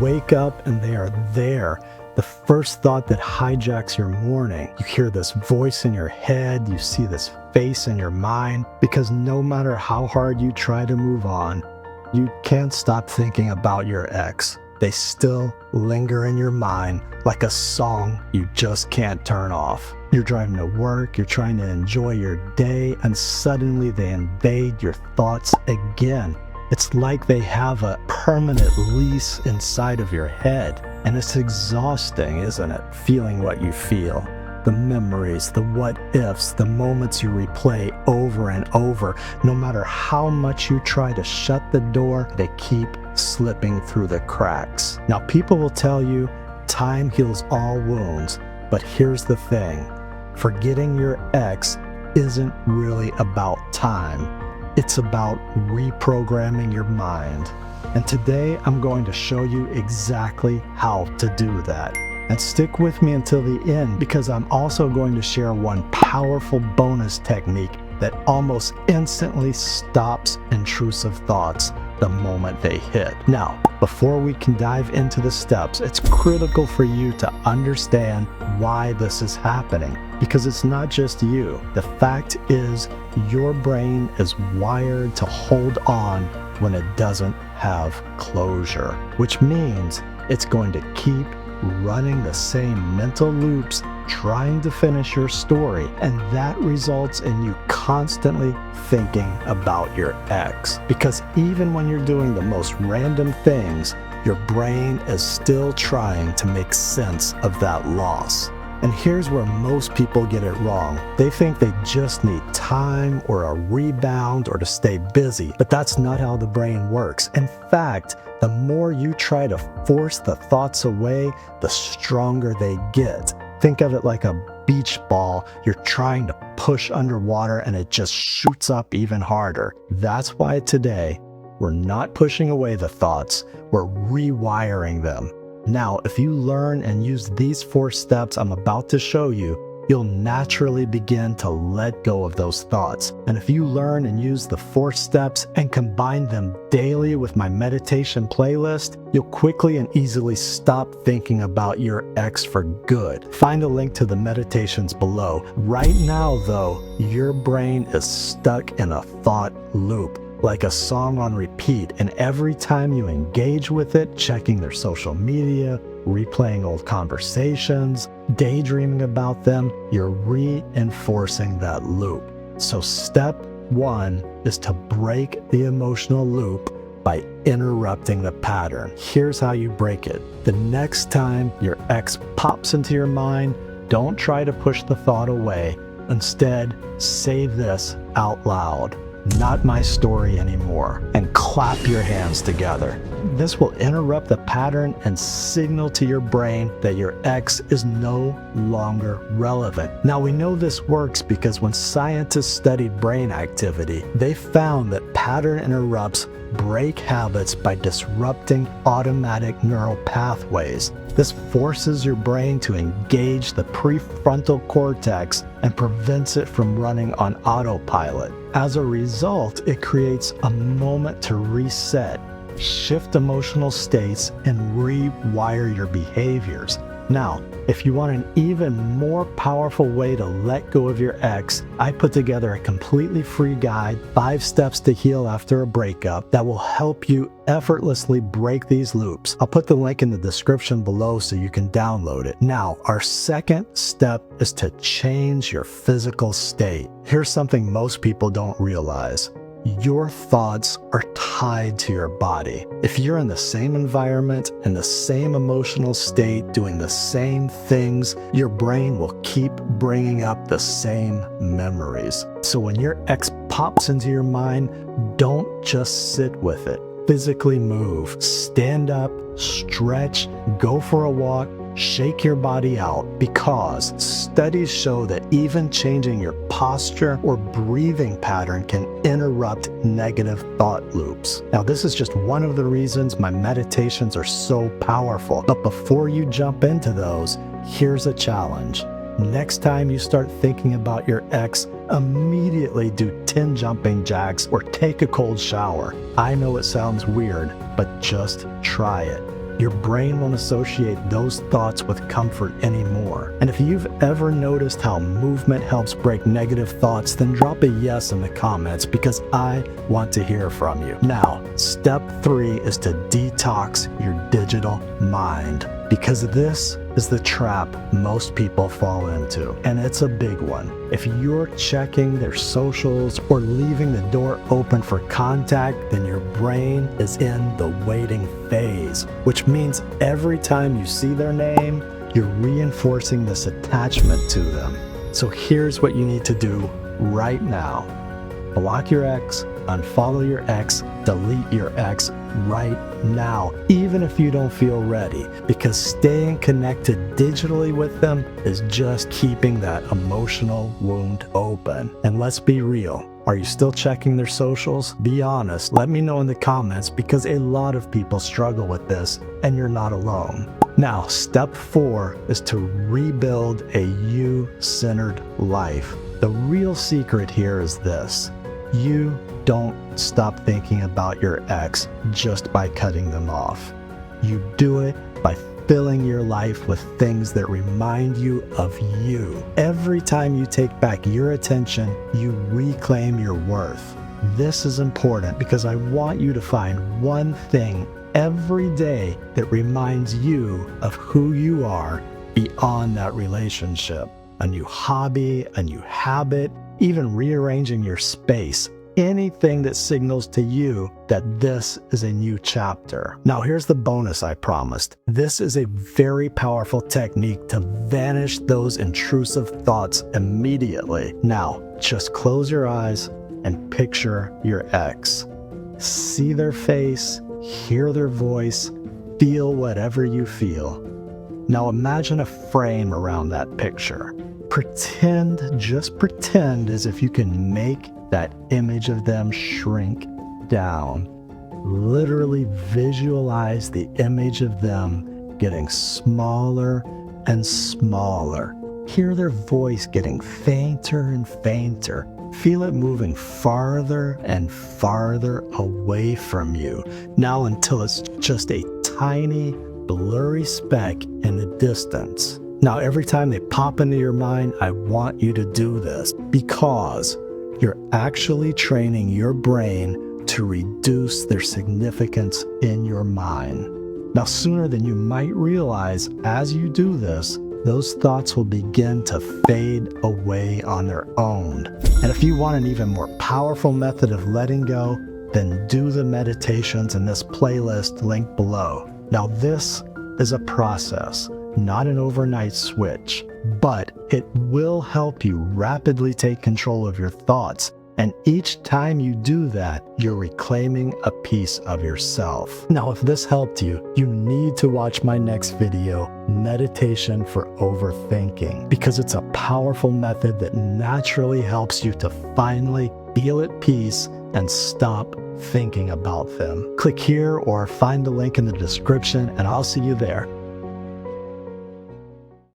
wake up and they are there. The first thought that hijacks your morning. You hear this voice in your head, you see this face in your mind, because no matter how hard you try to move on, you can't stop thinking about your ex. They still linger in your mind like a song you just can't turn off. You're driving to work, you're trying to enjoy your day, and suddenly they invade your thoughts again. It's like they have a permanent lease inside of your head. And it's exhausting, isn't it? Feeling what you feel. The memories, the what-ifs, the moments you replay over and over. No matter how much you try to shut the door, they keep slipping through the cracks. Now, people will tell you time heals all wounds, but here's the thing. Forgetting your ex isn't really about time. It's about reprogramming your mind. And today I'm going to show you exactly how to do that. And stick with me until the end, because I'm also going to share one powerful bonus technique that almost instantly stops intrusive thoughts the moment they hit. Now, before we can dive into the steps, it's critical for you to understand why this is happening, because it's not just you. The fact is, your brain is wired to hold on when it doesn't have closure, which means it's going to keep running the same mental loops trying to finish your story, and that results in you constantly thinking about your ex. Because even when you're doing the most random things, your brain is still trying to make sense of that loss. And here's where most people get it wrong. They think they just need time or a rebound or to stay busy, but that's not how the brain works. In fact, the more you try to force the thoughts away, the stronger they get. Think of it like a beach ball you're trying to push underwater and it just shoots up even harder. That's why today, we're not pushing away the thoughts, we're rewiring them. Now, if you learn and use these 4 steps I'm about to show you, you'll naturally begin to let go of those thoughts. And if you learn and use the 4 steps and combine them daily with my meditation playlist, you'll quickly and easily stop thinking about your ex for good. Find a link to the meditations below. Right now, though, your brain is stuck in a thought loop, like a song on repeat, and every time you engage with it, checking their social media, replaying old conversations, daydreaming about them, you're reinforcing that loop. So step 1 is to break the emotional loop by interrupting the pattern. Here's how you break it. The next time your ex pops into your mind, don't try to push the thought away. Instead, say this out loud. Not my story anymore, and clap your hands together. This will interrupt the pattern and signal to your brain that your ex is no longer relevant. Now, we know this works because when scientists studied brain activity, they found that pattern interrupts break habits by disrupting automatic neural pathways. This forces your brain to engage the prefrontal cortex and prevents it from running on autopilot. As a result, it creates a moment to reset, shift emotional states, and rewire your behaviors. Now, if you want an even more powerful way to let go of your ex, I put together a completely free guide, 5 steps to heal after a breakup, that will help you effortlessly break these loops. I'll put the link in the description below so you can download it. Now, our second step is to change your physical state. Here's something most people don't realize. Your thoughts are tied to your body. If you're in the same environment, in the same emotional state, doing the same things, your brain will keep bringing up the same memories. So when your ex pops into your mind, don't just sit with it. Physically move, stand up, stretch, go for a walk, shake your body out, because studies show that even changing your posture or breathing pattern can interrupt negative thought loops. Now, this is just one of the reasons my meditations are so powerful. But before you jump into those, here's a challenge. Next time you start thinking about your ex, immediately do 10 jumping jacks or take a cold shower. I know it sounds weird, but just try it. Your brain won't associate those thoughts with comfort anymore. And if you've ever noticed how movement helps break negative thoughts, then drop a yes in the comments because I want to hear from you. Now, step 3 is to detox your digital mind, because this is the trap most people fall into, and it's a big one. If you're checking their socials or leaving the door open for contact, then your brain is in the waiting phase, which means every time you see their name, you're reinforcing this attachment to them. So here's what you need to do right now. Block your ex, unfollow your ex, delete your ex right now, even if you don't feel ready, because staying connected digitally with them is just keeping that emotional wound open. And let's be real. Are you still checking their socials? Be honest. Let me know in the comments, because a lot of people struggle with this and you're not alone. Now, step 4 is to rebuild a you-centered life. The real secret here is this. You don't stop thinking about your ex just by cutting them off. You do it by filling your life with things that remind you of you. Every time you take back your attention, you reclaim your worth. This is important because I want you to find one thing every day that reminds you of who you are beyond that relationship. A new hobby, a new habit, even rearranging your space. Anything that signals to you that this is a new chapter. Now here's the bonus I promised. This is a very powerful technique to vanish those intrusive thoughts immediately. Now, just close your eyes and picture your ex. See their face, hear their voice, feel whatever you feel. Now imagine a frame around that picture. Just pretend as if you can make that image of them shrink down. Literally visualize the image of them getting smaller and smaller. Hear their voice getting fainter and fainter. Feel it moving farther and farther away from you. Now until it's just a tiny, blurry speck in the distance. Now, every time they pop into your mind, I want you to do this because you're actually training your brain to reduce their significance in your mind. Now, sooner than you might realize, as you do this, those thoughts will begin to fade away on their own. And if you want an even more powerful method of letting go, then do the meditations in this playlist linked below. Now, this is a process, not an overnight switch, but it will help you rapidly take control of your thoughts. And each time you do that, you're reclaiming a piece of yourself. Now, if this helped you, you need to watch my next video, Meditation for Overthinking, because it's a powerful method that naturally helps you to finally feel at peace and stop thinking about them. Click here or find the link in the description, and I'll see you there.